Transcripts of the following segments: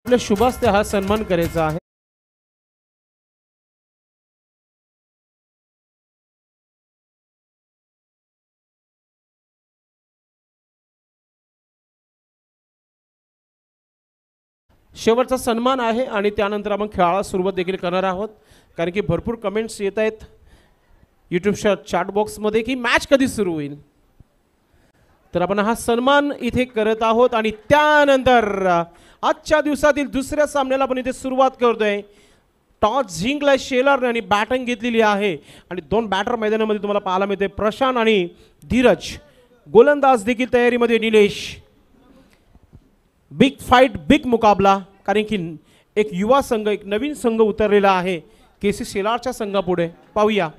आपल्या शुभास्ते हा सन्मान करायचा आहे। शेवटचा सन्मान आहे आणि त्यानंतर आपण खेळाला सुरुवात देखील करणार आहोत, कारण की भरपूर कमेंट्स येत आहेत यूट्यूबच्या चॅट बॉक्समध्ये की मॅच कधी सुरू होईल। तर आपण हा सन्मान इथे करत आहोत आणि त्यानंतर आजच्या दिवसातील दुसऱ्या सामन्याला आपण इथे सुरुवात करतोय। टॉस जिंकलाय शेलारने आणि बॅटिंग घेतलेली आहे आणि दोन बॅटर मैदानामध्ये तुम्हाला पाहायला मिळते, प्रशांत आणि धीरज। गोलंदाज देखील तयारीमध्ये निलेश। बिग फाइट, बिग मुकाबला, कारण की एक युवा संघ, एक नवीन संघ उतरलेला आहे केसी शेलारच्या संघापुढे। पाहूया,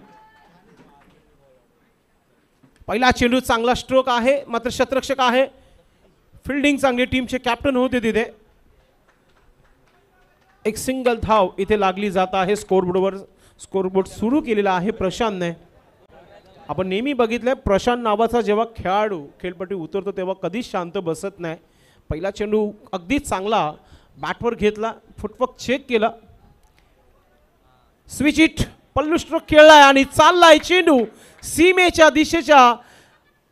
पहिला चेंडू चांगला स्ट्रोक आहे, मात्र शतरक्षक आहे, फिल्डिंग चांगली, टीमचे कॅप्टन होते तिथे। एक सिंगल धाव इथे लागली जात आहे। स्कोरबोर्ड सुरू केलेला आहे प्रशांतने। आपण नेहमी बघितलंय प्रशांत नावाचा जेव्हा खेळाडू खेळपट्टी उतरतो तेव्हा कधीच शांत बसत नाही। पहिला चेंडू अगदी चांगला बॅटवर घेतला, फुटवर्क चेक केला, स्विच इट, पल्लू स्ट्रोक खेळलाय आणि चाललाय चेंडू सीमेच्या दिशेच्या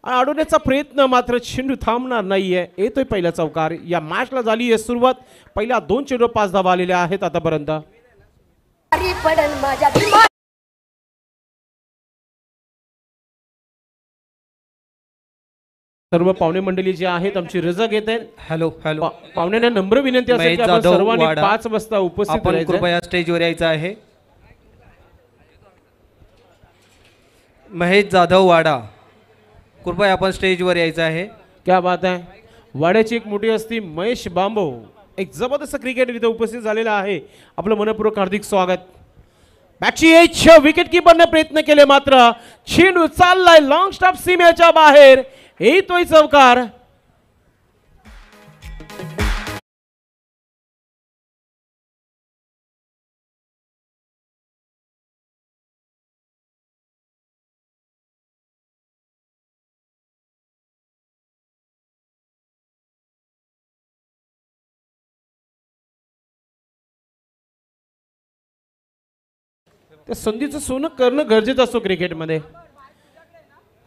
अडवण्याचा प्रयत्न, मात्र चेंडू थांबणार नाहीये। येतोय पहिला चौकार। या मॅचला झाली आहे सुरुवात। पहिल्या 2 चेंडू 5 धावा आलेल्या आहेत आतापर्यंत। सर्व पाहुणे मंडळी जे आहेत आमची रजा घेत आहेत। हॅलो हॅलो, पाहुण्यांना नम्र विनंती असेल की आपण सर्वांनी 5 वाजता उपस्थित राहायचं। कृपया स्टेजवर यायचं आहे। महेश जाधव वाडा, कृपया आपण स्टेजवर यायचं आहे। क्या बात आहे। वाड्याची एक मोठी असती महेश बांबो, एक जबरदस्त क्रिकेट इथे उपस्थित झालेला आहे। आपलं मनपूर्वक हार्दिक स्वागत। बॅटची एच, विकेट कीपरने प्रयत्न केले, मात्र चेंडू चाललाय लॉंग स्टॉप सीमेच्या बाहेर। येतोय चौकार। त्या संधीचं सोनं करणं गरजेचं असतो क्रिकेटमध्ये।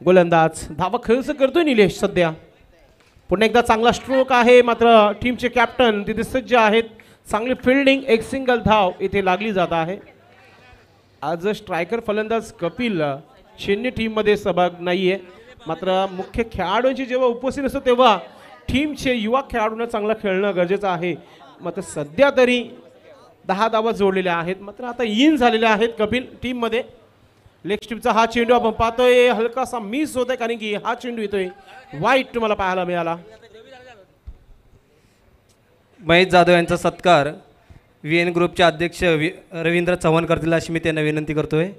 गोलंदाज धावा खर्च करतोय निलेश सध्या। पुन्हा एकदा चांगला स्ट्रोक आहे, मात्र टीमचे कॅप्टन तिथे सज्ज आहेत। चांगली फिल्डिंग, एक सिंगल धाव इथे लागली जात आहे। आज स्ट्रायकर फलंदाज कपिल चेन्नई टीममध्ये सहभाग नाहीये, मात्र मुख्य खेळाडूंची जेव्हा उपस्थित असतो तेव्हा टीमचे युवा खेळाडूंना चांगलं खेळणं गरजेचं आहे। मात्र सध्या तरी 10 धावा जोडलेल्या आहेत, मात्र आता इन झालेल्या आहेत कपिल टीममध्ये। लेग स्टिपचा हा चेंडू आपण पाहतोय हलकासा मिस होतोय, कारण की हा चेंडू येतोय वाईट तुम्हाला पाहायला मिळाला। महेश जाधव यांचा सत्कार VN ग्रुपचे अध्यक्ष रवींद्र चव्हाण करतील अशी मी त्यांना विनंती करतोय।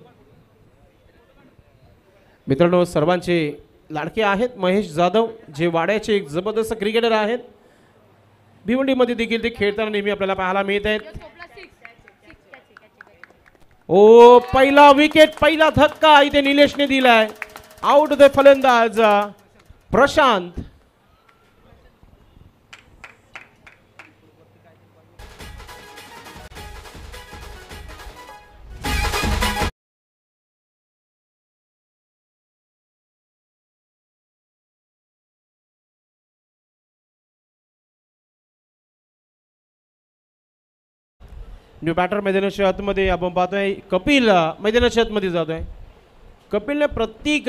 मित्रांनो, सर्वांचे लाडके आहेत महेश जाधव, जे वाड्याचे एक जबरदस्त क्रिकेटर आहेत। भिवंडीमध्ये देखील ते खेळताना नेहमी आपल्याला पाहायला मिळत आहेत। ओ, पहिला विकेट, पहिला धक्का इथे निलेशने दिलाय। आउट होते फलंदाज प्रशांत। न्यू बॅटर मैदानाच्या आतमध्ये आपण पाहतोय कपिल मैदानाच्या आतमध्ये जातोय। कपिलने प्रत्येक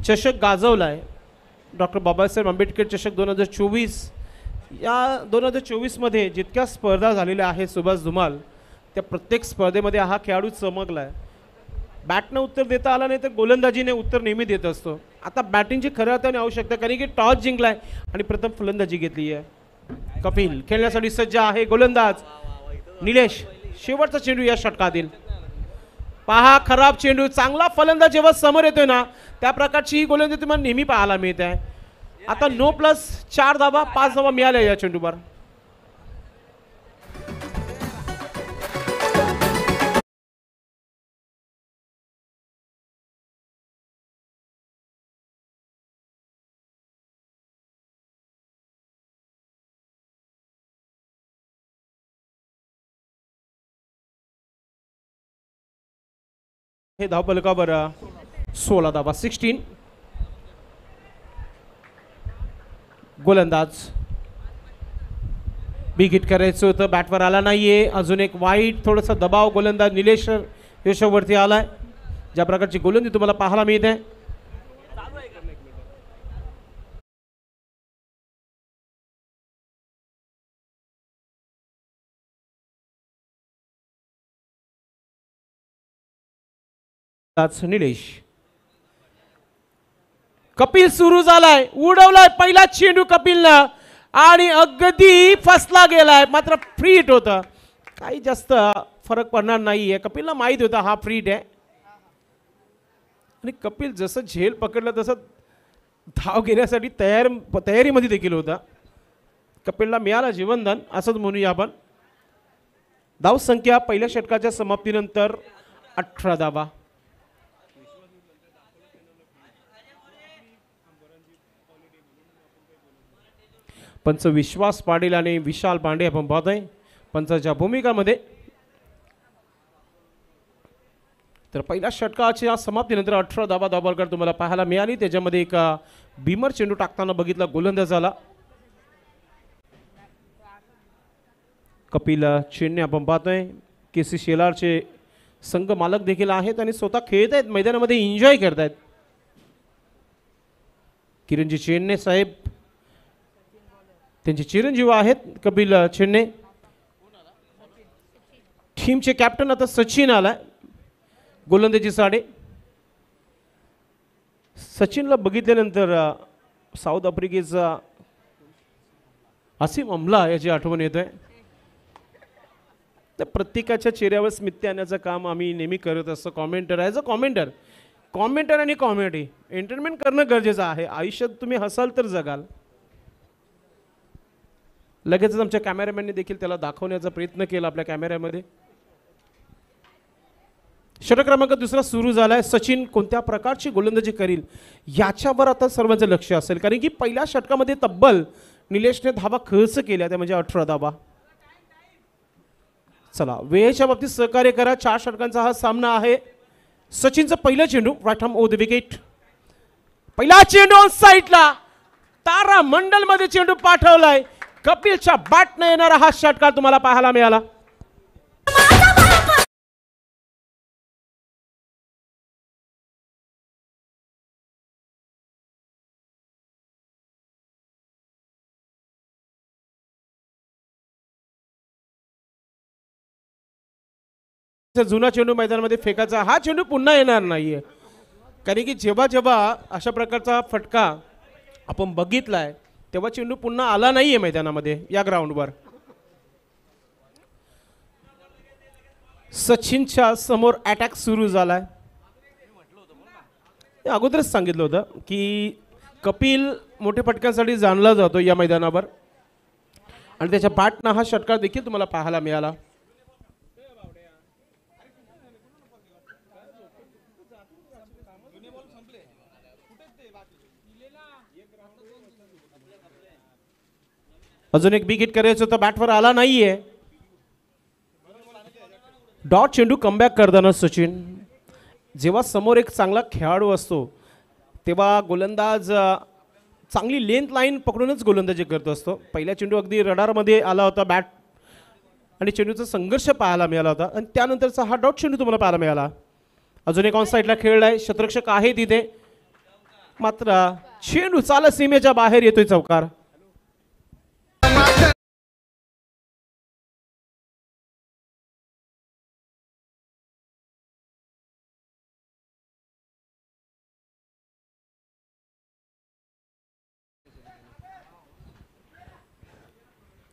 चषक गाजवलाय। डॉक्टर बाबासाहेब आंबेडकर चषक 2024, या 2024 मध्ये जितक्या स्पर्धा झालेल्या आहेत सुभाष धुमाल, त्या प्रत्येक स्पर्धेमध्ये हा खेळाडू चमकलाय। बॅटनं उत्तर देता आला नाही तर गोलंदाजीने उत्तर नेहमी देत असतो। आता बॅटिंगची खऱ्या अर्थाने आवश्यकता, कारण की टॉस जिंकलाय आणि प्रथम फलंदाजी घेतली आहे। कपिल खेळण्यासाठी सज्ज आहे। गोलंदाज निलेश, शेवटचा चेंडू या षटकातील। पहा, खराब चेंडू, चांगला फलंदाज जेव्हा समोर येतोय ना त्या प्रकारची ही गोलंदाजी तुम्हाला नेहमी पाहायला मिळते। आता 9+4 धावा, 5 धावा मिळाल्या या चेंडूवर। हे धावफलकावर 16 धावा 16. गोलंदाज बिग हिट करायचं होतं, बॅटवर आला नाहीये. अजून एक वाईट थोडासा दबाव. गोलंदाज निलेश यशवरती आलाय. ज्या प्रकारची गोलंदाजी तुम्हाला पाहायला मिळते. निलेश. कपिल सुरू झालाय, उडवलाय पहिला चेंडू कपिलनं आणि अगदी फसला गेलाय. मात्र फ्री हिट होता, काही जास्त फरक पडणार नाहीये. कपिलला माहित होता हा फ्री हिट आहे आणि कपिल जसं झेल पकडलं तसं धाव घेण्यासाठी तयारीमध्ये देखील होता. कपिलला मिळाला जीवनदान असंच म्हणूया आपण. धाव संख्या पहिल्या षटकाच्या समाप्तीनंतर 18 धावा. पंच विश्वास पाटील आणि विशाल पांडे आपण पाहतोय पंचाच्या भूमिकामध्ये. तर पहिल्या षटकाच्या समाप्तीनंतर 18 धावा धावफलकावर तुम्हाला पाहायला मिळाली. त्याच्यामध्ये एक बीमर चेंडू टाकताना बघितला गोलंदाजाला. कपिल चेन्नई आपण पाहतोय केसी शेलारचे संघ मालक देखील आहेत आणि स्वतः खेळत आहेत मैदानामध्ये, एन्जॉय करतायत. किरणजी चेन्नई साहेब त्यांचे चिरंजीव आहेत. कपिल चेन्नई टीमचे कॅप्टन आता सचिन आलाय गोलंदाजी साडे. सचिनला बघितल्यानंतर साऊथ आफ्रिकेचा असीम अमला याची आठवण येतोय. तर प्रत्येकाच्या चेहऱ्यावर स्मित आणण्याचं काम आम्ही नेहमी करत असतो. कॉमेंटर ॲज अ कॉमेंटर आणि कॉमेडी एंटरटेनमेंट करणं गरजेचं आहे. आयुष्यात तुम्ही हसाल तर जगाल. लगेचच आमच्या कॅमेरामॅनने देखील त्याला दाखवण्याचा प्रयत्न केला आपल्या कॅमेऱ्यामध्ये. षटक क्रमांक दुसरा सुरू झालाय. सचिन कोणत्या प्रकारची गोलंदाजी करील याच्यावर आता सर्वांचं लक्ष असेल, कारण की पहिल्या षटकामध्ये तब्बल निलेशने धावा खर्च केल्या, त्या म्हणजे 18 धावा. चला वेळेच्या बाबतीत सहकार्य करा. 4 षटकांचा हा सामना आहे. सचिनचं पहिलं चेंडू right arm over the wicket. पहिला चेंडू ऑन साईडला तारा मंडल मध्ये चेंडू पाठवलाय. कपिलच्या बॅटने येणारा हा षटकार तुम्हाला पाहायला मिळाला. जुना चेंडू मैदानामध्ये फेकायचा. हा चेंडू पुन्हा येणार नाहीये, कारण की जेव्हा जेव्हा अशा प्रकारचा फटका आपण बघितलाय तेव्हा चेंडू पुन्हा आला नाहीये मैदानामध्ये या ग्राउंडवर. सचिनच्या समोर अटॅक सुरू झालाय. अगोदरच सांगितलं होतं की कपिल मोठ्या फटक्यांसाठी जाणला जातो या मैदानावर आणि त्याच्या बॅटनं हा षटकार देखील तुम्हाला पाहायला मिळाला. अजून एक बिग हिट करायचं होतं, बॅटवर आला नाहीये. डॉट चेंडू कमबॅक करताना सचिन. जेव्हा समोर एक चांगला खेळाडू असतो तेव्हा गोलंदाज चांगली लेंथ लाईन पकडूनच गोलंदाजी करत असतो. पहिला चेंडू अगदी रडारमध्ये आला होता, बॅट आणि चेंडूचा संघर्ष पाहायला मिळाला होता आणि त्यानंतरचा हा डॉट चेंडू तुम्हाला पाहायला मिळाला. अजून एक ऑन साईडला खेळलाय, शतरक्षक आहे तिथे, मात्र चेंडू चाल सीमेच्या बाहेर येतोय चौकार.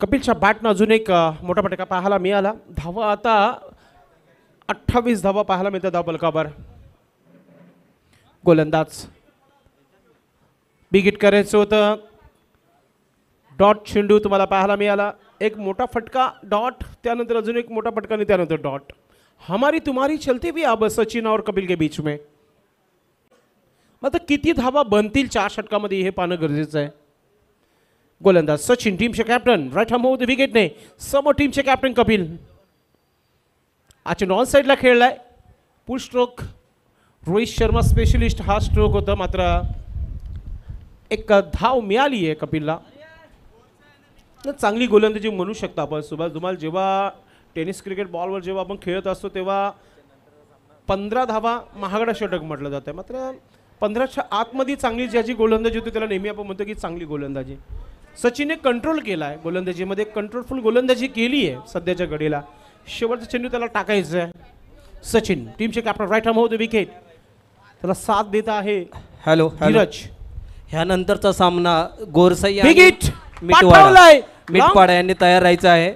कपिलच्या बॅटनं अजून एक मोठा फटका पाहायला मिळाला. धावा आता 28 धावा पाहायला मिळतात धावफलकावर. गोलंदाज बिग हिट करायचं होतं, डॉट चेंडू तुम्हाला पाहायला मिळाला. एक मोठा फटका डॉट, त्यानंतर अजून एक मोठा फटका आणि त्यानंतर डॉट. हमारी तुम्हारी चलती भी अब सचिन और कपिल के बीच में. आता किती धावा बनतील 4 षटकामध्ये हे पाहणं गरजेचं आहे. गोलंदाज सचिन टीमचे captain right arm over the विकेटने. समोर टीमचे कॅप्टन कपिल. आजच्या नॉन साईडला खेळलाय, pull stroke Rohit Sharma specialist हा स्ट्रोक होता, मात्र एक धाव मिळाली आहे कपिलला. चांगली गोलंदाजी म्हणू शकता आपण. सुभाष धुमाल, जेव्हा टेनिस क्रिकेट बॉलवर जेव्हा आपण खेळत असतो तेव्हा 15 धावा महागडा षटक म्हटलं जातं, मात्र 15च्या आतमध्ये चांगली ज्याची गोलंदाजी होती त्याला नेहमी आपण म्हणतो की चांगली गोलंदाजी. सचिनने कंट्रोल केला आहे गोलंदाजीमध्ये, कंट्रोलफुल गोलंदाजी केली आहे सध्याच्या घडीला. शेवटचा चेंडू त्याला टाकायचं आहे. सचिन टीमचे कॅप्टन, राईट आर्म होते विकेट, त्याला साथ देत आहे हॅलो धीरज. ह्यानंतरचा सामना गोरसाई Big आणि hit! मिटवाडा पाठवलाय. मिटपाडा यांनी तयार राहायचं आहे.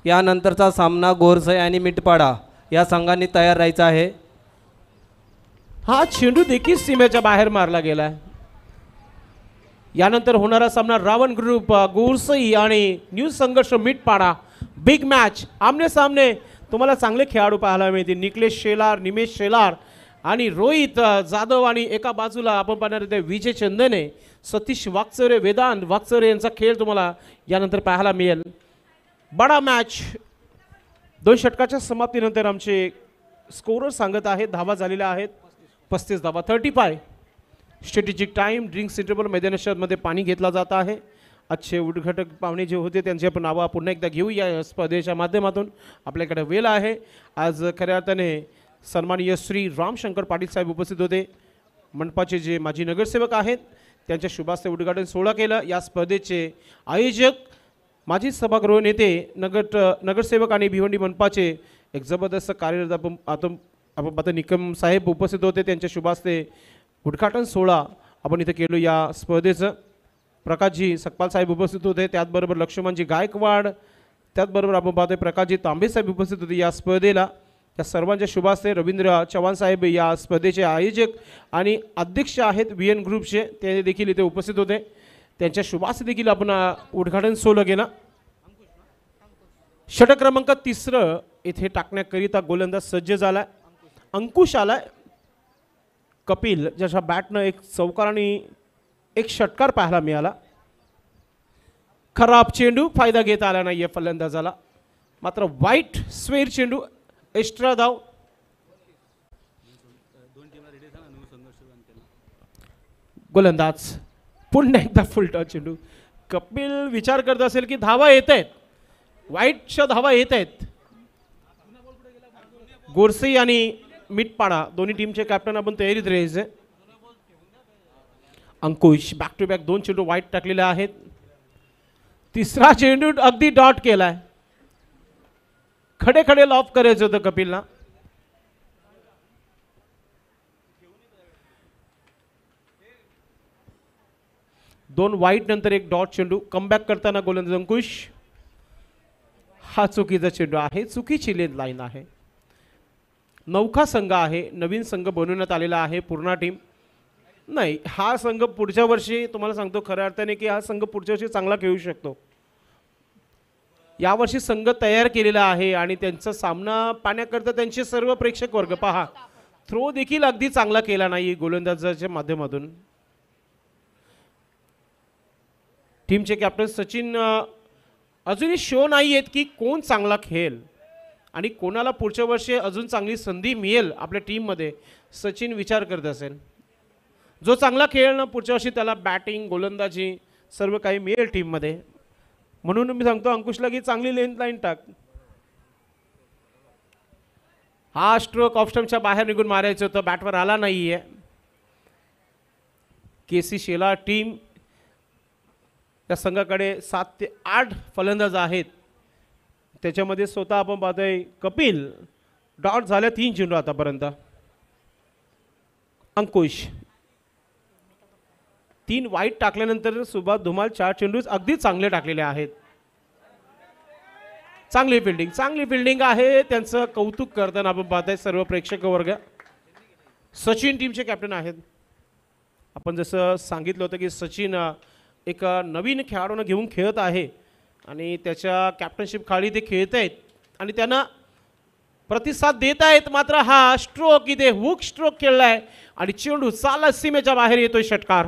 यानंतरचा सामना गोरसाई आणि मिटपाडा या संघांनी तयार राहायचा आहे. हा चेंडू देखील सीमेच्या बाहेर मारला गेलाय. यानंतर होणारा सामना रावण ग्रुप गोरसई आणि न्यू संघर्ष मिटपाडा. बिग मॅच, आमने सामने तुम्हाला चांगले खेळाडू पाहायला मिळतील. निकलेश शेलार, निमेश शेलार आणि रोहित जाधव, आणि एका बाजूला आपण पाहणार ते विजय चंदने, सतीश वाकचौरे, वेदांत वाकचौरे यांचा खेळ तुम्हाला यानंतर पाहायला मिळेल. बडा मॅच. 2 षटकाच्या समाप्तीनंतर आमचे स्कोरर सांगत आहेत धावा झालेल्या आहेत 35 धावा. 35 स्ट्रॅटेजिक टाईम. ड्रिंक्स इंटरवल मैदानामध्ये पाणी घेतला जात आहे. आजचे उद्घाटक पाहुणे जे होते त्यांचे आपण नावं पुन्हा एकदा घेऊ या स्पर्धेच्या माध्यमातून. आपल्याकडे वेळ आहे. आज खऱ्या अर्थाने सन्माननीय श्री रामशंकर पाटील साहेब उपस्थित होते. मंडपाचे जे माजी नगरसेवक आहेत त्यांच्या शुभास्ते उद्घाटन सोहळा केलं. या स्पर्धेचे आयोजक माजी सभागृह नेते नगरसेवक आणि भिवंडी मनपाचे एक जबरदस्त कार्यरत आपण निकम साहेब उपस्थित होते. त्यांच्या शुभास्ते उद्घाटन सोहळा आपण इथं केलो या स्पर्धेचं. प्रकाशजी सकपाल साहेब उपस्थित होते, त्याचबरोबर लक्ष्मणजी गायकवाड, त्याचबरोबर आपण पाहतोय प्रकाशजी तांबे साहेब उपस्थित होते या स्पर्धेला. या सर्वांच्या शुभास्ते रवींद्र चव्हाण साहेब या स्पर्धेचे आयोजक आणि अध्यक्ष आहेत VN ग्रुपचे, ते देखील इथे उपस्थित होते. त्यांच्या शुभास्ते देखील आपण उद्घाटन सोहळा केला. षटक क्रमांक 3 इथे टाकण्याकरिता गोलंदाज सज्ज झालाय. अंकुश आलाय. कपिल ज्याच्या बॅटनं एक चौकार आणि एक षटकार पाहायला मिळाला. खराब चेंडू, फायदा घेता आला नाही फलंदाजाला, मात्र वाईट स्वेर चेंडू, एक्स्ट्रा धाव. गोलंदाज पुन्हा एकदा फुलटा चेंडू. कपिल विचार करत असेल की धावा येत आहेत, वाईटच्या धावा येत आहेत. गोरसई आणि मिटपाडा दोन्ही टीमचे कॅप्टन आपण तयारीत राहायचे. अंकुश बॅक टू बॅक 2 चेंडू वाईट टाकलेले आहेत. 3रा चेंडू अगदी डॉट केलाय. खडे खडे लॉफ करायचं होतं कपिलला. दोन वाईट नंतर एक डॉट चेंडू. कमबॅक करताना गोलंदाज अंकुश. हा चुकीचा चेंडू आहे, चुकीची लेन लाईन आहे. नौखा संघ आहे, नवीन संघ बनवण्यात आलेला आहे. पूर्ण टीम नाही, हा संघ पुढच्या वर्षी तुम्हाला सांगतो खऱ्या अर्थाने की हा संघ पुढच्या वर्षी चांगला खेळू शकतो. यावर्षी संघ तयार केलेला आहे आणि त्यांचा सामना पाहण्याकरता त्यांचे सर्व प्रेक्षक वर्ग पहा. थ्रो देखील अगदी चांगला केला नाही गोलंदाजाच्या माध्यमातून. टीमचे कॅप्टन सचिन अजूनही शो नाही आहेत की कोण चांगला खेळेल आणि कोणाला पुढच्या वर्षी अजून चांगली संधी मिळेल आपल्या टीममध्ये. सचिन विचार करत असेल जो चांगला खेळेल ना पुढच्या वर्षी त्याला बॅटिंग गोलंदाजी सर्व काही मिळेल टीममध्ये. म्हणून मी सांगतो अंकुशला की चांगली लेन लाईन टाक. हा स्ट्रोक ऑफ स्टंपच्या बाहेर निघून मारायचं होतं, बॅटवर आला नाहीये. KC शेलार टीम या संघाकडे 7 ते 8 फलंदाज आहेत. त्याच्यामध्ये स्वतः आपण पाहतोय कपिल डॉट झाल्या 3 चेंडू आतापर्यंत. अंकुश 3 वाईट टाकल्यानंतर सुभाष धुमाल 4 चेंडूच अगदी चांगले टाकलेले आहेत. चांगली फिल्डिंग आहे. त्यांचं कौतुक करताना आपण पाहताय सर्व प्रेक्षक वर्ग. सचिन टीमचे कॅप्टन आहेत. आपण जसं सांगितलं होतं की सचिन एक नवीन खेळाडूंना घेऊन खेळत आहे आणि त्याच्या कॅप्टनशिप खाली ते खेळत आहेत आणि त्यांना प्रतिसाद देत आहेत. मात्र हा स्ट्रोक इथे हुक स्ट्रोक खेळलाय आणि चेंडू चाला सीमेच्या बाहेर येतोय. षटकार.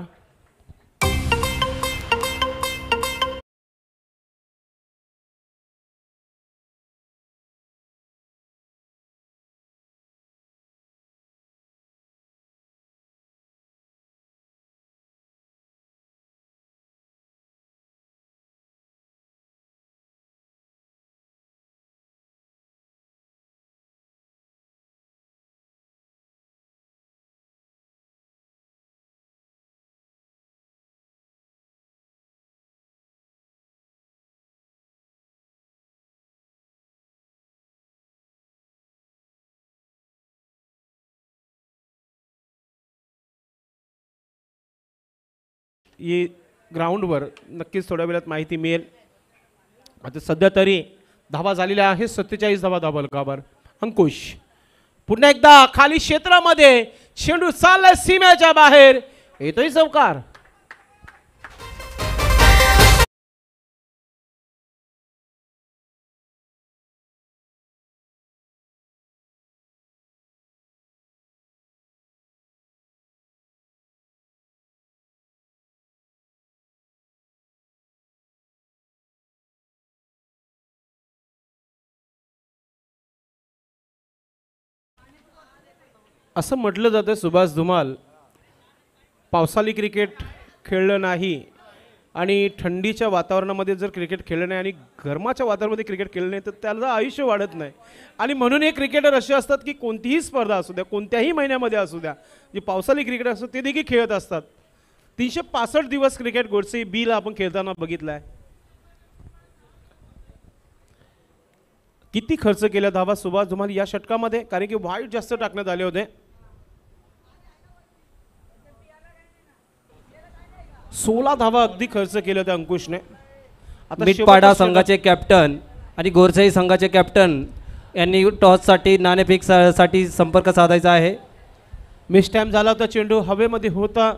ही ग्राउंडवर नक्कीच थोड्या वेळात माहिती मिळेल. आता सध्या तरी धावा झालेल्या आहेत 47 धावा धावलकावर. अंकुश पुन्हा एकदा खाली क्षेत्रामध्ये चेंडू चाललाय सीमेच्या बाहेर, येतोय चौकार. असं म्हटलं जातं सुभाष धुमाल पावसाळी क्रिकेट खेळलं नाही आणि थंडीच्या वातावरणामध्ये जर क्रिकेट खेळलं नाही आणि गरमाच्या वातावरणामध्ये क्रिकेट खेळलं नाही तर त्याला आयुष्य वाढत नाही. आणि म्हणून हे क्रिकेटर असे असतात की कोणतीही स्पर्धा असू द्या, कोणत्याही महिन्यामध्ये असू द्या, जे पावसाळी क्रिकेट असतो ते देखील खेळत असतात. 365 दिवस क्रिकेट गोडसे बीला आपण खेळताना बघितलं आहे. किती खर्च केला धावा सुभाष धुमाल या षटकामध्ये, कारण की वाईट जास्त टाकण्यात आले होते. 16 धावा अगदी खर्च केले होते अंकुशने. आता मिटपाडा संघाचे कॅप्टन आणि गोरसाई संघाचे कॅप्टन यांनी टॉससाठी नाणेफेकसाठी संपर्क साधायचा आहे. मिस टाइम झाला होता, चेंडू हवेमध्ये होता,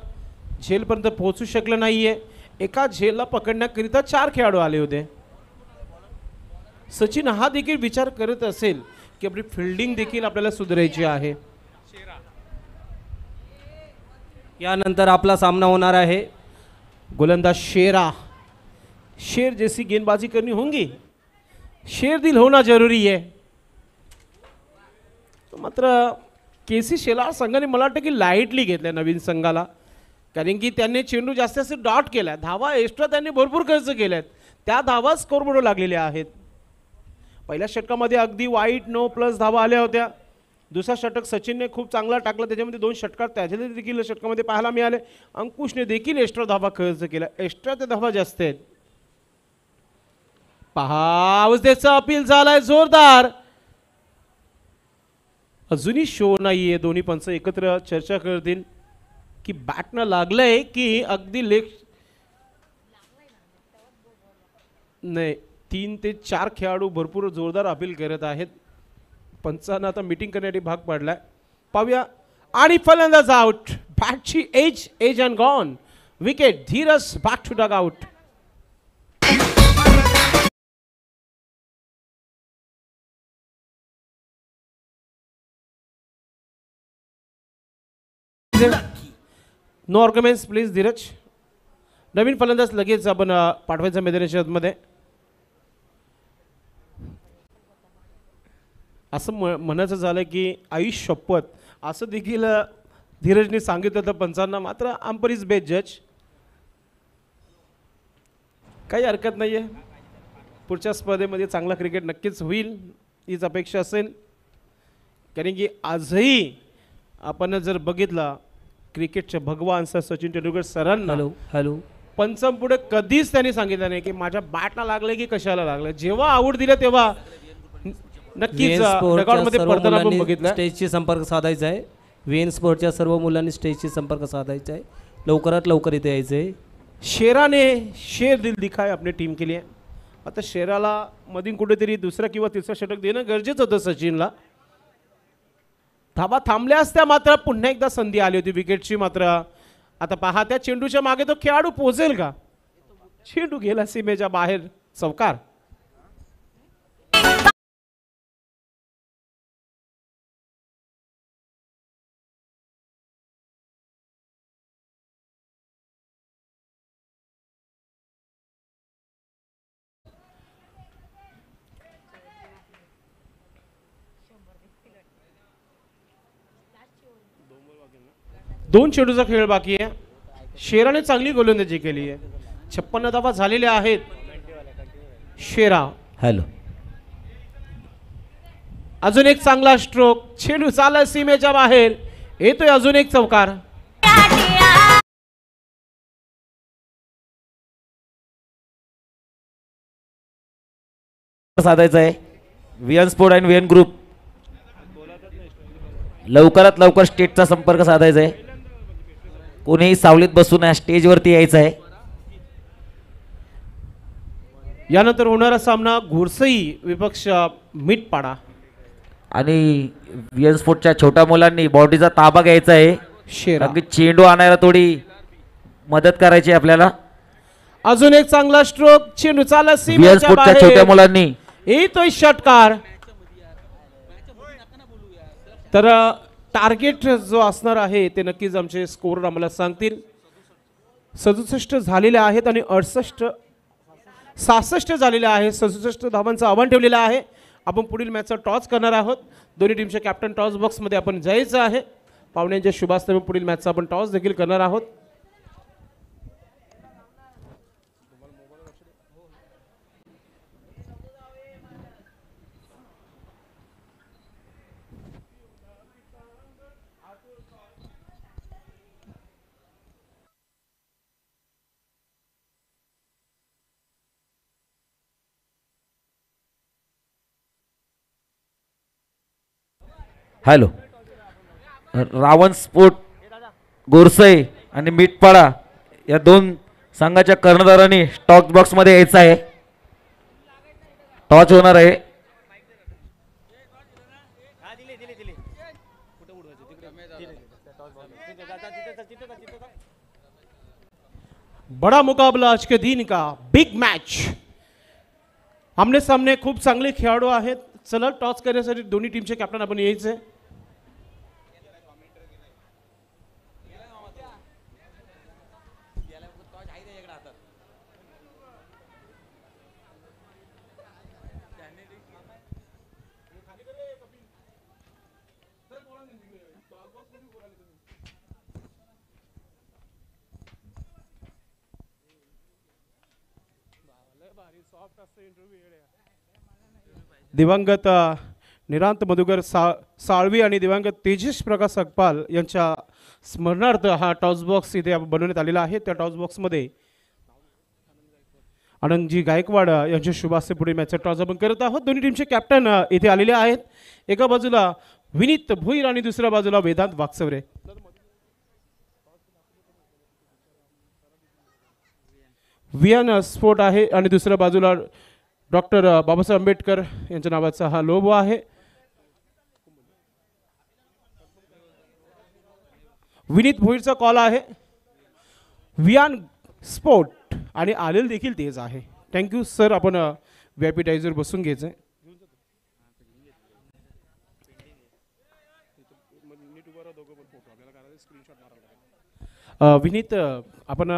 झेलपर्यंत पोहोचू शकलं नाहीये. एका झेलला पकडण्याकरिता 4 खेळाडू आले होते. सचिन हा देखील विचार करत असेल की आपली फिल्डिंग देखील आपल्याला सुधारायची आहे. यानंतर आपला सामना होणार आहे. गोलंदाज शेरा. शेर जैसी गेंदबाजी करनी होंगी, शेर दिल होना जरूरी है. मात्र केसी शेलार संघाने मला वाटतं की लाईटली घेतलंय नवीन संघाला, कारण की त्यांनी चेंडू जास्तीत जास्त डॉट केला. धावा एक्स्ट्रा त्यांनी भरपूर खर्च केल्यात, त्या धावा स्कोरबोर्ड लागलेल्या आहेत. पहिल्या षटकामध्ये अगदी वाईट नो प्लस धावा आल्या होत्या. दुसरा षटक सचिनने खूप चांगला टाकला, त्याच्यामध्ये 2 षटकार त्याच्यामध्ये देखील षटकामध्ये पाहायला मिळाले. अंकुशने देखील एक्स्ट्रा धावा खर्च केला, एक्स्ट्रा ते धावा जास्त आहेत. पहा अवस्थेचा अपील झालाय जोरदार. अजूनही शो नाहीये, दोन्ही पंच एकत्र चर्चा करतील की बॅटनं लागलंय की अगदी लेग नाही. 3 ते 4 खेळाडू भरपूर जोरदार अपील करत आहेत. पंचांना आता मीटिंग करण्यासाठी भाग पडलाय. पाहूया. आणि फलंदाज आउट. बॅटची edge and gone. Wicket. Dheeraj back to dugout. No arguments please Dheeraj. नवीन फलंदाज लगेच आपण पाठवायचा मैदानाच्या आतमध्ये. असं म्हणायचं झालं की आयुष शपथ असं देखील धीरजने सांगितलं होतं पंचांना. मात्र अंपर इज बेस्ट जज. काही हरकत नाही आहे, पुढच्या स्पर्धेमध्ये चांगला क्रिकेट नक्कीच होईल हीच अपेक्षा असेल. कारण की आजही आपण जर बघितला क्रिकेटचे भगवान सर सचिन तेंडुलकर सरांना हॅलो पंचांपुढे कधीच त्यांनी सांगितलं नाही की माझ्या बॅटला लागलं की कशाला लागलं. जेव्हा आऊट दिलं तेव्हा नक्कीच रेकॉर्डमध्ये पडताना आपण बघितलं. स्टेजशी संपर्क साधायचा आहे. व्हीएन स्पोर्टच्या सर्व मुलांनी स्टेजशी संपर्क साधायचा आहे. लवकरात लवकर इथे यायचं आहे. शेराने शेर दिल दिखाय आपली टीम के लिए. आता शेराला मधीन कुठेतरी दुसरा किंवा तिसरा षटक देणं गरजेचं होतं सचिनला. धावा थांबल्या असत्या मात्र पुन्हा एकदा संधी आली होती विकेटची. मात्र आता पहा त्या चेंडूच्या मागे तो खेळाडू पोहोचेल का. चेंडू गेला सीमेच्या बाहेर. चौकार. दोन चेंडूचा खेळ बाकी आहे. शेराने चांगली गोलंदाजी केली आहे. 56 धावा झालेल्या आहेत. शेरा. हॅलो. अजून एक चांगला स्ट्रोक. चेंडू चालला सीमेच्या बाहेर. येतोय अजून एक चौकार. साधायचा आहे. व्हीएन स्पोर्ट आणि व्हीएन ग्रुप लवकरात लवकर स्टेटचा संपर्क साधायचा आहे. कोणीही सावलीत बसून या स्टेजवरती यायचं आहे. यानंतर होणारा सामना घोरसई विपक्ष मिटपाडा. आणि VN स्पोर्टच्या छोट्या मुलांनी बॉडीचा ताबा घ्यायचा आहे. शेरा. अगदी चेंडू आणायला थोडी मदत करायची आहे आपल्याला. अजून एक चांगला स्ट्रोक. चेंडू चालला VN सीमेच्या स्पोर्टच्या छोट्या बाहेर. मुलांनी येतोय षटकार. तर टार्गेट जो असणार आहे ते नक्कीच आमचे स्कोर आम्हाला सांगतील. 67 झालेले आहेत आणि 66 झालेले आहे. 67 धावांचं आव्हान ठेवलेलं आहे. आपण पुढील मॅचचा टॉस करणार आहोत. दोन्ही टीमचे कॅप्टन टॉस बॉक्समध्ये आपण जायचं आहे. पाहुण्यांच्या शुभास्ते पुढील मॅचचा आपण टॉस देखील करणार आहोत. हॅलो. रावण स्पोर्ट गोरसई आणि मिटपाडा या दोन संघाच्या कर्णधारांनी टॉस बॉक्समध्ये यायचं आहे. टॉस होणार आहे. बड़ा मुकाबला आज के दिन का बिग मॅच. आमने सामने खूप चांगले खेळाडू आहेत. चला टॉस करण्यासाठी दोन्ही टीमचे कॅप्टन आपण यायचे. दिवंगत निरांत मधुकर साळवी आणि दिवंगत तेजस प्रकाश अकपाल यांच्या स्मरणार्थ हा टॉस बॉक्स इथे बनवण्यात आलेला आहे. त्या टॉस बॉक्समध्ये आनंदजी गायकवाड यांच्या शुभास्ते पुढे मॅचचा टॉस आपण करत आहोत. दोन्ही टीमचे कॅप्टन इथे आलेले आहेत. एका बाजूला विनीत भोईर आणि दुसऱ्या बाजूला वेदांत वाकचवरे. VN स्पोर्ट आहे आणि दुसऱ्या बाजूला डॉक्टर बाबासाहेब आंबेडकर यांच्या नावाचा हा लोगो आहे. विनीत भोईरचा कॉल आहे. VN स्पोर्ट आणि आलेल देखील तेच आहे. Thank you sir. आपण VIP टाईजवर बसून घ्यायचं. विनीत, आपण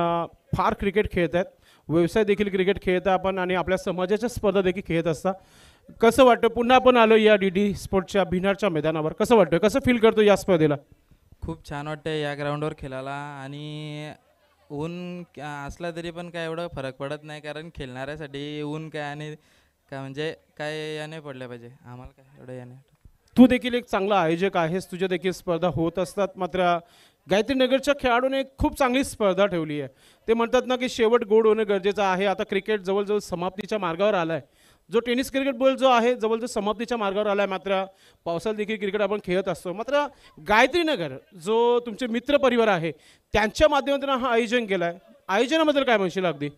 फार क्रिकेट खेळत आहेत. व्यवसाय देखील क्रिकेट खेळत आपण आणि आपल्या समाजाच्या स्पर्धा देखील खेळत असता. कसं वाटतं पुन्हा आपण आलो या DD स्पोर्टच्या भिनारच्या मैदानावर? कसं वाटतं, कसं फील करतो या स्पर्धेला? खूप छान वाटतं या ग्राउंडवर खेळायला. आणि ऊन असला तरी पण काय एवढं फरक पडत नाही, कारण खेळणाऱ्यासाठी ऊन काय आणि काय म्हणजे काय याने पडलं पाहिजे. आम्हाला काय एवढं याने. तू देखील एक चांगला आयोजक आहेस. तुझ्या देखील स्पर्धा होत असतात. मात्र गायत्री नगरच्या खेळाडूने खूप चांगली स्पर्धा ठेवली आहे. ते म्हणतात ना की शेवट गोड होणं गरजेचं आहे. आता क्रिकेट जवळजवळ समाप्तीच्या मार्गावर आला आहे. जो टेनिस क्रिकेट बॉल जो आहे जवळजवळ समाप्तीच्या मार्गावर आला आहे. मात्र पावसात देखील क्रिकेट आपण खेळत असतो. मात्र गायत्री नगर जो तुमचे मित्र परिवार आहे त्यांच्या माध्यमातून हा आयोजन केलं आहे. आयोजनाबद्दल काय म्हणशील? अगदी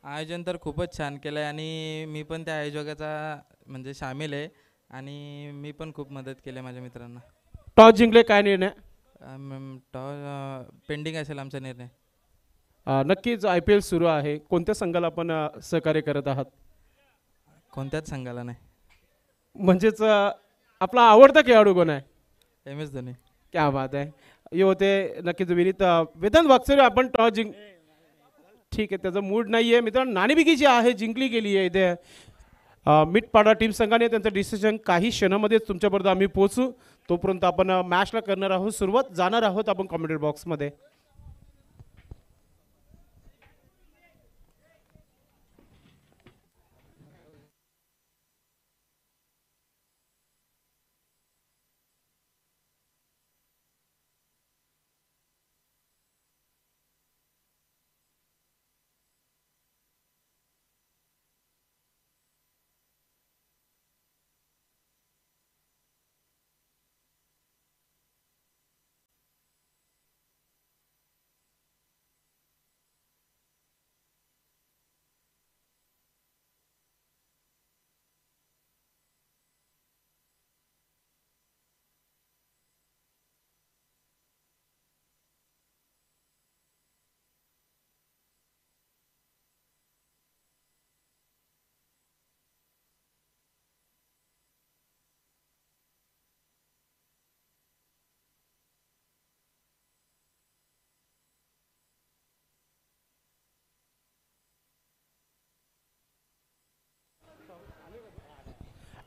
आयोजन तर खूपच छान केलं आहे आणि मी पण त्या आयोजकाचा म्हणजे सामील आहे आणि मी पण खूप मदत केली आहे माझ्या मित्रांना. टॉस जिंकले, काय निर्णय? पेंडिंग असेल आमचा निर्णय. नक्कीच IPL सुरू आहे. कोणत्या संघाला आपण सहकार्य करत आहात? कोणत्याच संघाला नाही. म्हणजेच आपला आवडता खेळाडू कोण आहे? MS धोनी. क्या बात आहे. ये होते नक्कीच विनीत. वेदांत वाकचौरे, आपण टॉस जिंक ठीक आहे, त्याचा मूड नाही आहे मित्रांनो. नाणेफेकी जी आहे जिंकली गेली आहे इथे मिटपाडा टीम संघाने. त्यांचं डिसिजन काही क्षणामध्येच तुमच्यापर्यंत आम्ही पोहोचू. तोपर्यंत आपण मॅचला करणार आहोत सुरुवात. जाणार आहोत आपण कॉमेंट्री बॉक्समध्ये.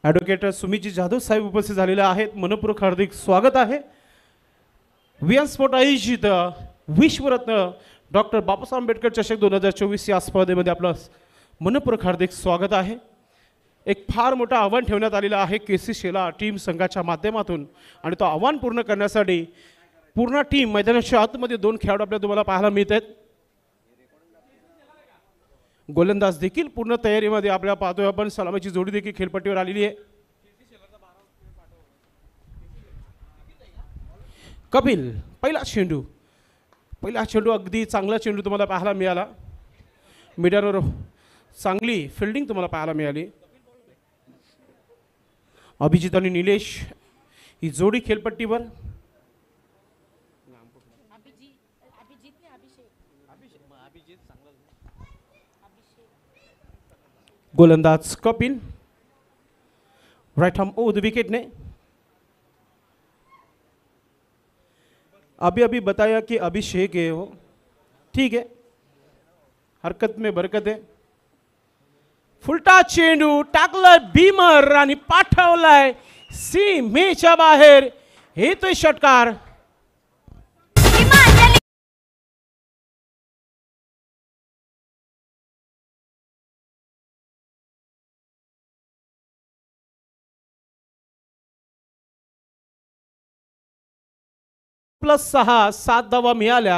ॲडव्होकेट सुमितजी जाधव साहेब उपस्थित झालेले आहेत. मनपूर्वक हार्दिक स्वागत आहे. वियन स्पोर्ट आयोजित विश्वरत्न डॉक्टर बाबासाहेब आंबेडकर चषक 2024 या स्पर्धेमध्ये आपलं मनपूर्वक हार्दिक स्वागत आहे. एक फार मोठं आव्हान ठेवण्यात आलेलं आहे केसी शेला टीम संघाच्या माध्यमातून आणि तो आव्हान पूर्ण करण्यासाठी पूर्ण टीम मैदानाच्या आतमध्ये 2 खेळाडू आपल्याला तुम्हाला पाहायला मिळत आहेत. गोलंदाज देखील पूर्ण तयारीमध्ये आपल्याला पाहतोय आपण. सलामीची जोडी देखील खेळपट्टीवर आलेली आहे. कपिल पहिला चेंडू अगदी चांगला चेंडू तुम्हाला पाहायला मिळाला. मीडियावर चांगली फिल्डिंग तुम्हाला पाहायला मिळाली. अभिजित आणि निलेश ही जोडी खेळपट्टीवर. गोलंदाज Kapil right arm over the wicket ने अभी बताया कि अभिषेक है वो. ठीक है, हरकत में बरकत है. फुलटा चेंडू टाकलाय भीमर आणि पाठवलाय सीमेच्या बाहेर. येतोय षटकार. +6 7 धावा मिळाल्या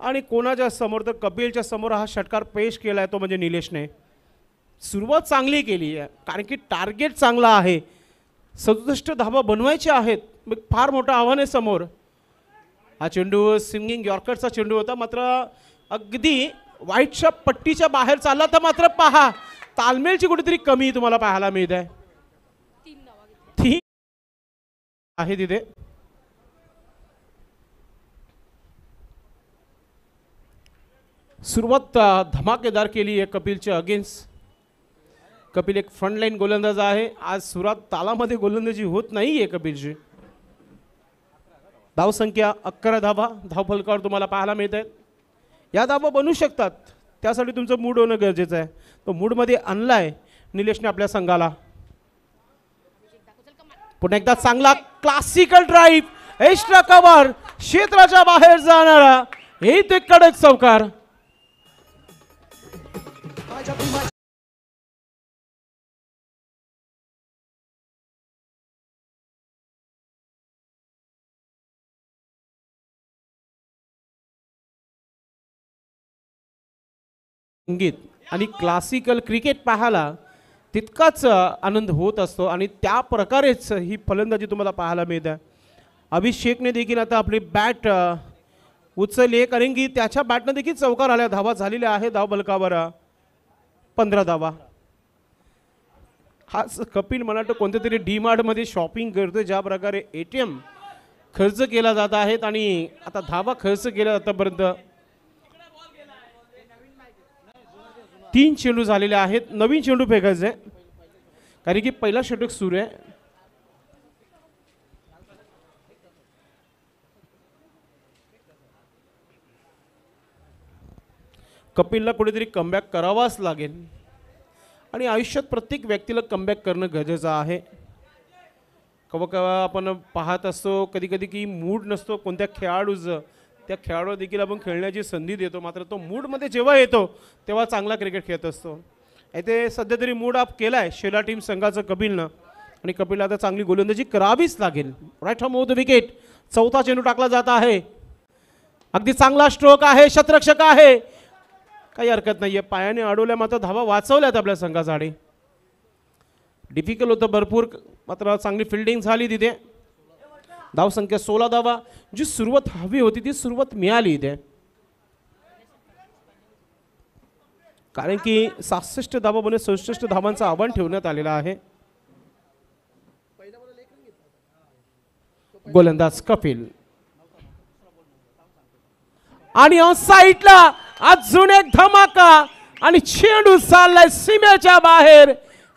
आणि कोणाच्या समोर तर कपिलच्या समोर हा षटकार पेश केला आहे तो म्हणजे निलेशने. सुरुवात चांगली केली आहे कारण की टार्गेट चांगला आहे. 67 धावा बनवायचे आहेत. फार मोठं आव्हान आहे समोर. हा चेंडू स्विंगिंग यॉर्करचा चेंडू होता मात्र अगदी वाईटच्या पट्टीच्या बाहेर चालला तर मात्र पहा तालमेलची कुठेतरी कमी तुम्हाला पाहायला मिळत आहे. 3 आहे तिथे. सुरुवात धमाकेदार केली आहे कपिलच्या अगेन्स्ट. कपिल एक फ्रंटलाईन गोलंदाज आहे. आज सुरात तालामध्ये गोलंदाजी होत नाही आहे कपिलची. धावसंख्या 11 धावा धावफलकावर तुम्हाला पाहायला मिळत आहेत. या धावा बनवू शकतात त्यासाठी तुमचं मूड होणं गरजेचं आहे. तो मूडमध्ये आणलाय निलेशने आपल्या संघाला. पुन्हा एकदा चांगला क्लासिकल ड्राईव्ह एक्स्ट्रा कव्हर क्षेत्राच्या बाहेर जाणारा हे ते कडक चौकार. संगीत आणि क्लासिकल क्रिकेट पाहायला तितकाच आनंद होत असतो आणि त्या प्रकारेच ही फलंदाजी तुम्हाला पाहायला मिळते. अभिषेकने देखील आता आपली बॅट उचलली आहे कारण की त्याच्या बॅटनं देखील चौकार आल्या. धावा झालेल्या आहे धाव बलकावर 15 धावा. हा कपिल मला वाटतं कोणत्या तरी डीमार्टमध्ये शॉपिंग करतोय. ज्या प्रकारे ATM खर्च केला जात आहेत आणि आता धावा खर्च केला आतापर्यंत. 3 चेंडू झालेले आहेत. नवीन चेंडू फेकायचे कारण की पहिला षटक सुरू आहे. कपिलला कुठेतरी कमबॅक करावाच लागेल आणि आयुष्यात प्रत्येक व्यक्तीला कमबॅक करणं गरजेचं आहे. केव्हा आपण पाहत असतो कधी कधी की मूड नसतो कोणत्या खेळाडूचं. त्या खेळाडूला देखील आपण खेळण्याची संधी देतो मात्र तो मूडमध्ये जेव्हा येतो तेव्हा चांगला क्रिकेट खेळत असतो. इथे सध्या तरी मूड अप केला आहे शेला टीम संघाचं कपिलनं आणि कपिलला आता चांगली गोलंदाजी करावीच लागेल. Right arm off the wicket. चौथा चेंडू टाकला जात आहे. अगदी चांगला स्ट्रोक आहे. शतरक्षक आहे. काही हरकत नाही आहे. पायाने अडवल्या मात्र धावा वाचवल्यात आपल्या संघासाठी. डिफिकल्ट होतं भरपूर मात्र चांगली फिल्डिंग झाली तिथे. धावसंख्या 16 धावा. जी सुरुवात हवी होती ती सुरुवात मिळाली इथे कारण की 67 धावा बनवून 67 धावांचं आव्हान ठेवण्यात आलेलं आहे. गोलंदाज कपिल आणि साईडला अजून एक धमाका आणि चेंडू चाललाय सीमेच्या बाहेर.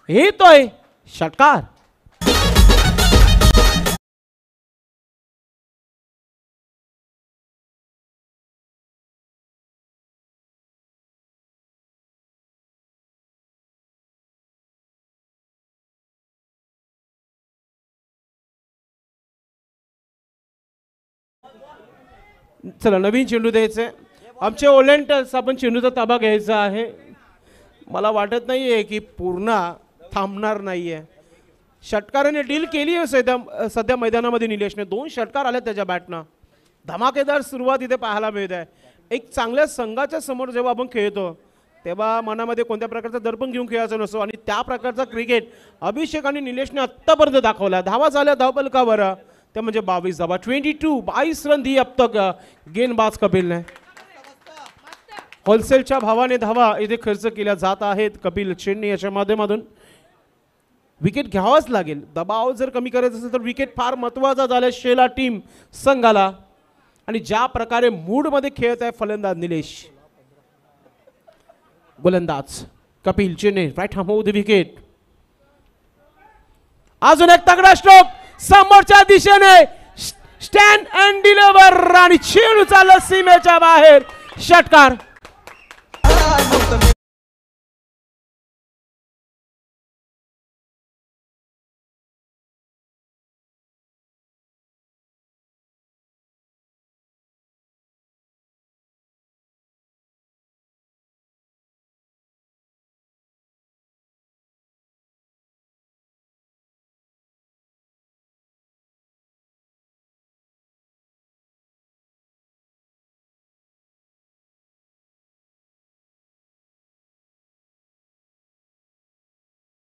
येतोय षटकार. चला नवीन चेंडू द्यायचे. आमचे ओलेंटर्स आपण चेंडूचा ताबा घ्यायचा आहे. मला वाटत नाही आहे की पूर्ण थांबणार नाही आहे. षटकाराने डील केली आहे सध्या मैदानामध्ये. निलेशने 2 षटकार आले त्याच्या बॅटनं. धमाकेदार सुरुवात इथे पाहायला मिळत आहे. एक चांगल्या संघाच्या समोर जेव्हा आपण खेळतो तेव्हा मनामध्ये कोणत्या प्रकारचा दर्पण घेऊन खेळायचं नसतो आणि त्या प्रकारचा क्रिकेट अभिषेक आणि निलेशने आत्तापर्यंत दाखवला. धावा झाल्या धावपलकावर ते म्हणजे 22 धावा. 22 रन दी अब तक गेंदबाज कपिलने. होलसेलच्या भावाने धावा इथे खर्च केल्या जात आहेत कपिल चेन्नई याच्या माध्यमातून. विकेट घ्यावाच लागेल. दबाव जर कमी करायचा असेल तर विकेट फार महत्त्वाचा झाला शेला टीम संघाला. आणि ज्या प्रकारे मूडमध्ये खेळत आहे फलंदाज निलेश. गोलंदाज Kapil Chennai right arm the wicket. अजून एक तगडा स्ट्रोक समोरच्या दिशेने स्टँड अँड डिलिव्हर आणि चेंडू चालला सीमेच्या बाहेर. षटकार.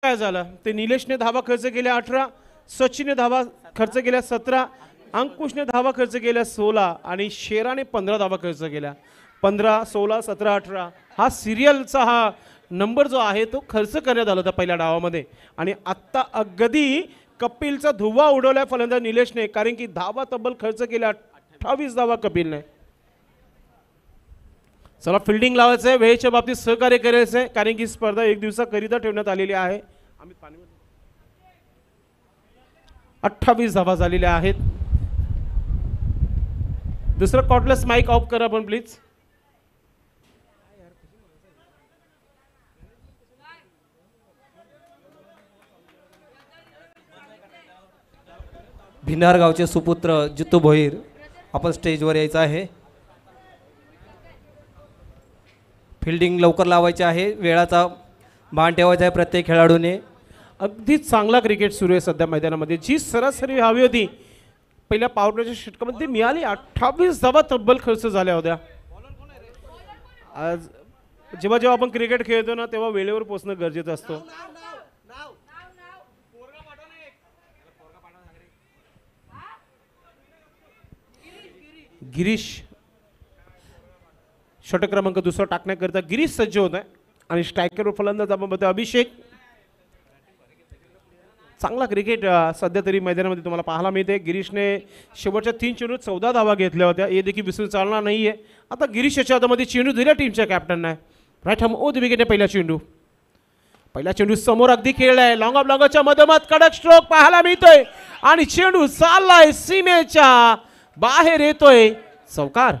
काय झालं ते निलेशने धावा खर्च केल्या 18, सचिनने धावा खर्च केल्या 17, अंकुशने धावा खर्च केल्या 16 आणि शेराने 15 धावा खर्च केल्या. 15, 16, 17, 18 हा सिरियलचा हा नंबर जो आहे तो खर्च करण्यात आला होता पहिल्या डावामध्ये. आणि आत्ता अगदी कपिलचा धुव्वा उडवलाय फलंदाज निलेशने. कारण की धावा तब्बल खर्च केल्या 28 धावा कपिलने. चला फिल्डिंग लावायचं आहे. वेळेच्या बाबतीत सहकार्य करायचं आहे कारण की स्पर्धा 1 दिवसाकरिता ठेवण्यात आलेली आहे. 28 धावा झालेल्या आहेत. दुसरं कॉर्डलेस माईक ऑफ करा पण प्लीज. भिन्नार गावचे सुपुत्र जितू भोईर आपण स्टेजवर यायचं आहे. फिल्डिंग लवकर लावायची आहे. वेळाचा भान ठेवायचा आहे प्रत्येक खेळाडूने. अगदी चांगला क्रिकेट सुरू आहे सध्या मैदानामध्ये. जी सरासरी हवी होती पहिल्या पॉवर प्लेच्या षटकामध्ये मिळाली. 28 धावा तब्बल खर्च झाल्या होत्या. आज जेव्हा जेव्हा आपण क्रिकेट खेळतो ना तेव्हा वेळेवर पोहोचणं गरजेचं असतं. गिरीश षटक क्रमांक 2 टाकण्याकरिता गिरीश सज्ज होत आहे. आणि स्ट्रायकर फलंदाज आपण बघतो अभिषेक. चांगला क्रिकेट सध्या तरी मैदानामध्ये तुम्हाला पाहायला मिळते. गिरीशने शेवटच्या 3 चेंडूत 14 धावा घेतल्या होत्या. हे देखील विसरून चालणार नाहीये. आता गिरीश याच्या हातामध्ये चेंडू दिल्या टीमच्या कॅप्टनने. राईट हॅम ओ द विकेटने पहिला चेंडू समोर अगदी खेळलाय. लॉंग ऑफ लॉंगच्या मधोमध कडक स्ट्रोक पाहायला मिळतोय आणि चेंडू चाललाय सीमेच्या बाहेर येतोय. चौकार.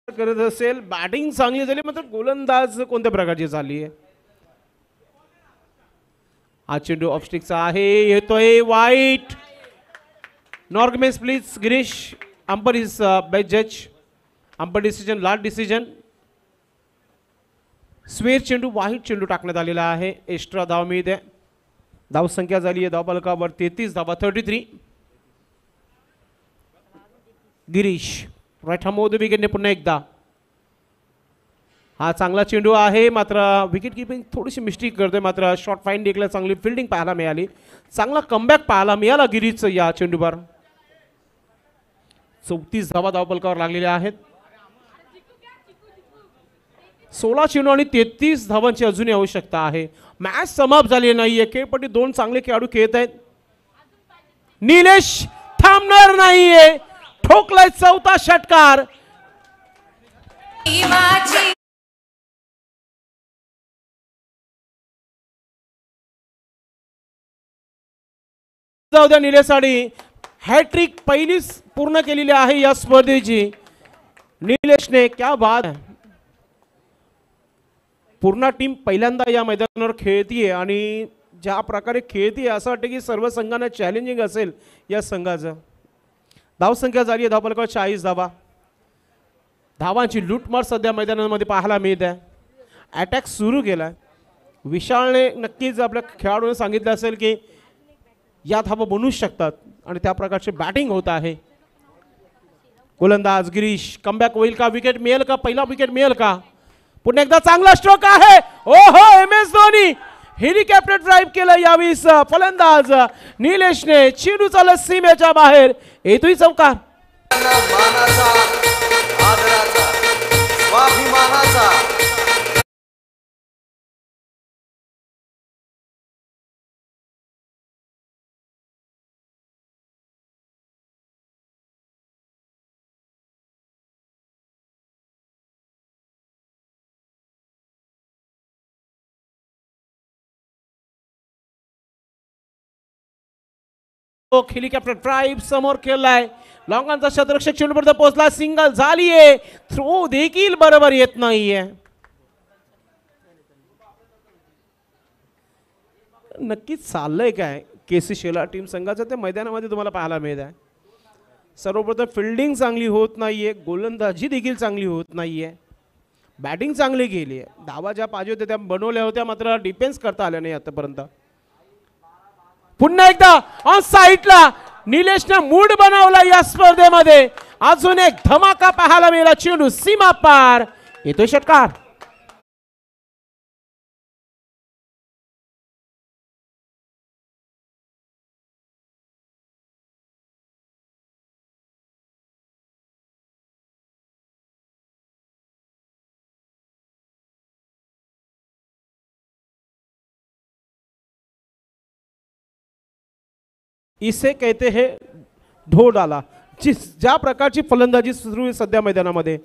करत असेल. बॅटिंग चांगली झाली मात्र गोलंदाज कोणत्या प्रकारची झाली आहे. हा चेंडू ऑफस्टिकचा आहे. येतोय वाईट. नॉर्गमेस please. Girish umpire is best जज. Umpire decision last decision. स्वेर चेंडू वाईट चेंडू टाकण्यात आलेला आहे. एक्स्ट्रा धाव मिळते. धाव संख्या झाली आहे धावफलकावर 33 धावा 33. Girish right arm o the विकेटने पुन्हा एकदा. हा चांगला चेंडू आहे मात्र विकेट किपिंग थोडीशी मिस्टेक करतोय. मात्र शॉर्ट फाईन देखील चांगली फिल्डिंग पाहायला मिळाली. चांगला कमबॅक पाहायला मिळाला गिरीशचं या चेंडूवर. 34 धावा धावफलकावर लागलेल्या आहेत. 16 चेंडू आणि 33 धावांची अजूनही आवश्यकता आहे. मॅच समाप्त झाली नाहीये. खेळपट्टी 2 चांगले खेळाडू खेळत आहेत. निलेश थांबणार नाहीये. ठोकलाय 4था षटकार. जाऊ द्या निलेशसाठी हॅट्रिक पहिलीच पूर्ण केलेली आहे या स्पर्धेची. निलेशने क्या बात आहे. पूर्ण टीम पहिल्यांदा या मैदानावर खेळतीये आणि ज्या प्रकारे खेळतीये असं वाटतं की सर्व संघांना चॅलेंजिंग असेल या संघाचं. धावसंख्या झाली आहे धावफलकावर 40 धावा. धावांची लूटमार सध्या मैदानामध्ये पाहायला मिळत आहे. अटॅक सुरू केला. विशालने नक्कीच आपल्या खेळाडूंना सांगितलं असेल की या धावा बनवू शकतात आणि त्या प्रकारचे बॅटिंग होत आहे. गोलंदाज गिरीश कमबॅक होईल का, विकेट मिळेल का, पहिला विकेट मिळेल का. पुन्हा एकदा चांगला स्ट्रोक आहे. ओहो, MS धोनी हेलिकॉप्टर ड्राईव्ह केलं यावेळीस फलंदाज निलेशने. चेंडू चालत सीमेच्या बाहेर येतोय चौकार. मानाचा, आदराचा, स्वाभिमानाचा हेलिकॉप्टर ड्राईव्ह समोर केलाय. लॉंगांचा शतरक्षक चेंडूपर्यंत पोहोचला. सिंगल झालीये. थ्रो देखील बरोबर येत नाहीये. नक्कीच चाललंय काय KC शेला टीम संघाचं ते मैदानामध्ये तुम्हाला पाहायला मिळत आहे. सर्वप्रथम फिल्डिंग चांगली होत नाहीये, गोलंदाजी देखील चांगली होत नाहीये. बॅटिंग चांगली केली आहे. धावा ज्या पाहिजे होत्या त्या बनवल्या होत्या, मात्र डिफेन्स करता आल्या नाही आतापर्यंत. पुन्हा एकदा ऑन साईडला निलेशने मूड बनवला या स्पर्धेमध्ये. अजून एक धमाका पाहायला मिळाला. चेंडू सीमा पार येतोय षटकार. इसे कहते हैं ढो डाला. ज्या प्रकारची फलंदाजी सुरू आहे सध्या मैदानामध्ये.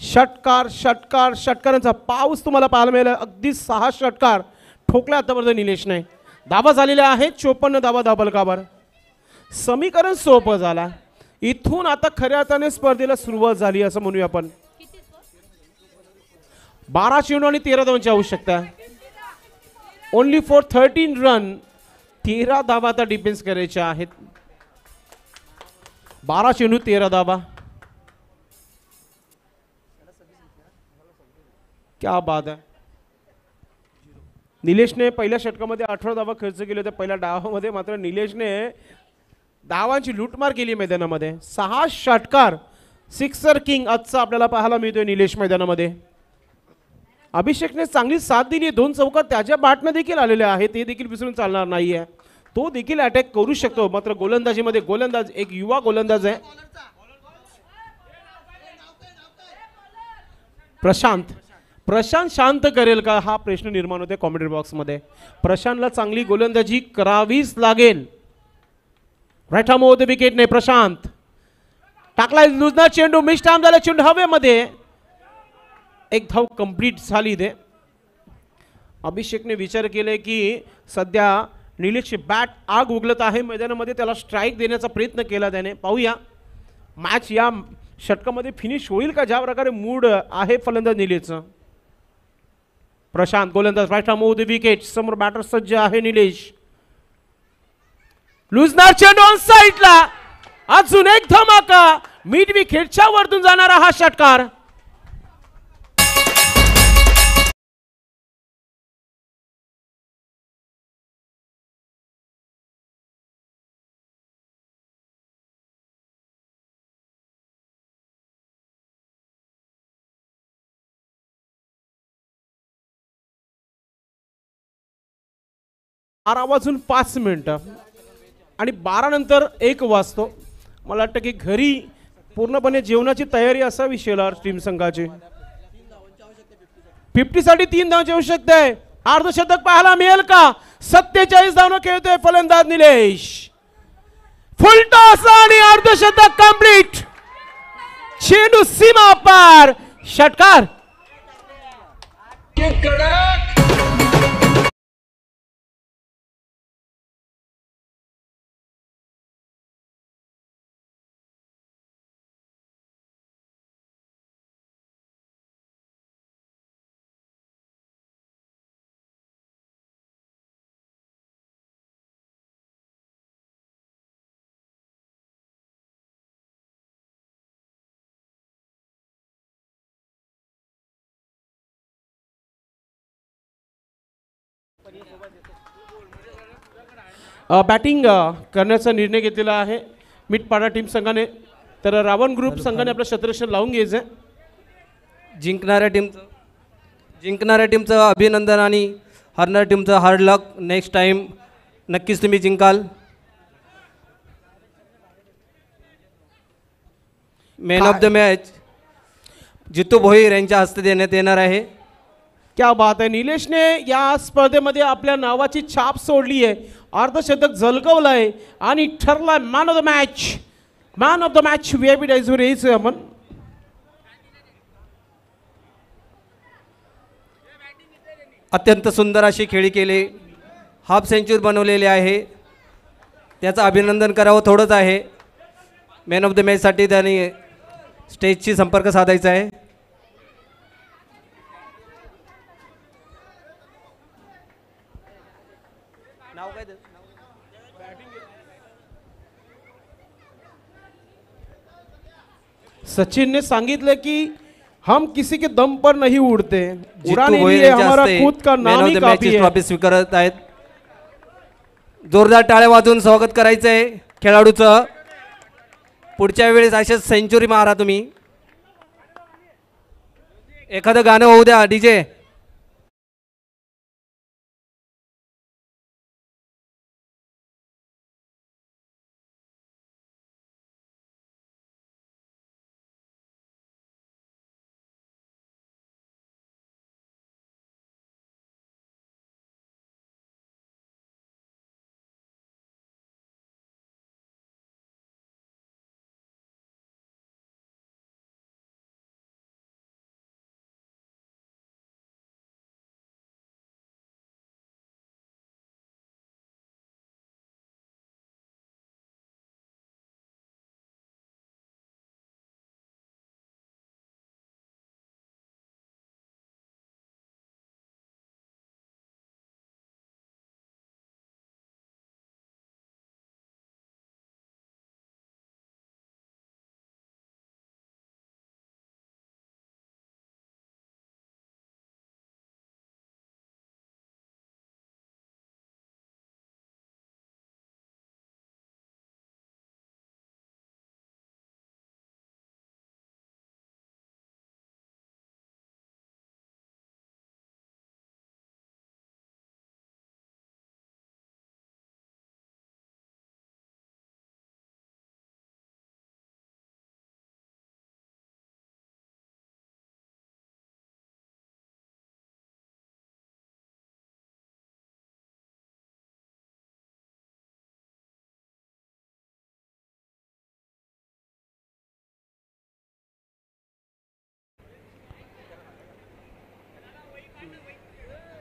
षटकार षटकार षटकारांचा पाऊस तुम्हाला पाहायला मिळाला. अगदी 6 षटकार ठोकल्या आतापर्यंत निलेशने. धावा झालेल्या आहेत 54 धावा धावफलकावर. समीकरण सोपं झाला. इथून आता खऱ्या अर्थाने स्पर्धेला सुरुवात झाली असं म्हणूया आपण. 12 चेंडू आणि 13 धावांची आवश्यकता. Only for 13 run. 13 धावा आता डिफेन्स करायच्या आहेत. 12 चेंडू 13 धावा. क्या बात आहे. निलेशने पहिल्या षटकामध्ये 18 धावा खर्च केले होते. पहिल्या डावामध्ये मात्र निलेशने धावांची लूटमार केली मैदानामध्ये. 6 षटकार. सिक्सर किंग आजचा आपल्याला पाहायला मिळतोय निलेश मैदानामध्ये. अभिषेकने चांगली साथ दिली. 2 चौकार त्याच्या बॅटने देखील आलेले आहेत. ते देखील विसरून चालणार नाहीये. तो देखील अटॅक करू शकतो. मात्र गोलंदाजीमध्ये गोलंदाज एक युवा गोलंदाज आहे प्रशांत. प्रशांत शांत करेल का हा प्रश्न निर्माण होते कॉमेंट्री बॉक्समध्ये. प्रशांतला चांगली गोलंदाजी करावीच लागेल. राईट हॅम ओव्हर द विकेटने प्रशांत टाकला. लुजना चेंडू. मिस टाइम झाला. चेंडू हवेमध्ये. एक धाव कंप्लीट झाली. ते अभिषेकने विचार केले की सध्या निलेशची बॅट आग उगलत आहे मैदानामध्ये. त्याला स्ट्राईक देण्याचा प्रयत्न केला त्याने. पाहूया मॅच या षटकामध्ये फिनिश होईल का. ज्या प्रकारे मूड आहे फलंदाज निलेशचं. प्रशांत गोलंदाज right arm over the wicket. समोर बॅटर सज्ज आहे निलेश. लुजनार चेंडू ऑन साईडला. अजून एक धमाका. मिड विकेटच्या वरतून जाणारा हा षटकार. वाजून 5 मिनिटं आणि 12 नंतर 1 वाजतो. मला वाटतं की घरी पूर्णपणे जेवणाची तयारी असावी शेला टीम संघाची. 50 साठी 3 धावांची आवश्यकता आहे. अर्धशतक पाहायला मिळेल का. 47 धावनं खेळतोय फलंदाज निलेश. फुल टॉस आणि अर्धशतक कंप्लीट. चेंडू सीमा पार. षटकार. बॅटिंग करण्याचा निर्णय घेतलेला आहे मिटपाडा टीम संघाने. तर रावण ग्रुप संघाने आपलं क्षेत्ररक्षण लावून घ्यायचं आहे. जिंकणाऱ्या टीमचं अभिनंदन आणि हरणाऱ्या टीमचं हार्ड लक. नेक्स्ट टाईम नक्कीच तुम्ही जिंकाल. मॅन ऑफ द मॅच जितू भोईर यांच्या हस्ते देण्यात येणार आहे. क्या बात आहे. निलेशने या स्पर्धेमध्ये आपल्या नावाची छाप सोडली आहे. अर्धशतक झलकवलं आहे आणि ठरला man of the match. Man of the match VIP डायसवर यायचं आपण. अत्यंत सुंदर अशी खेळी केली. हाफ सेंचुरी बनवलेली आहे. त्याचं अभिनंदन करावं थोडंच आहे. मॅन ऑफ द मॅचसाठी त्याने स्टेजशी संपर्क साधायचा आहे. सचिन ने सांगितलं की हम किसी के दम पर नहीं उड़ते, जितू उड़ाने भोईर लिए यांच्या हमारा हस्ते खुद का मॅन नाम ऑफ ही द काफी मॅचची है. ट्रॉफी स्वीकारत आहेत. जोरदार टाळ्या वाजवून स्वागत करायचं आहे खेळाडूचं. पुढच्या वेळेस असेच सेंचुरी मारा तुम्ही. एखादं गाणं होऊ द्या DJ.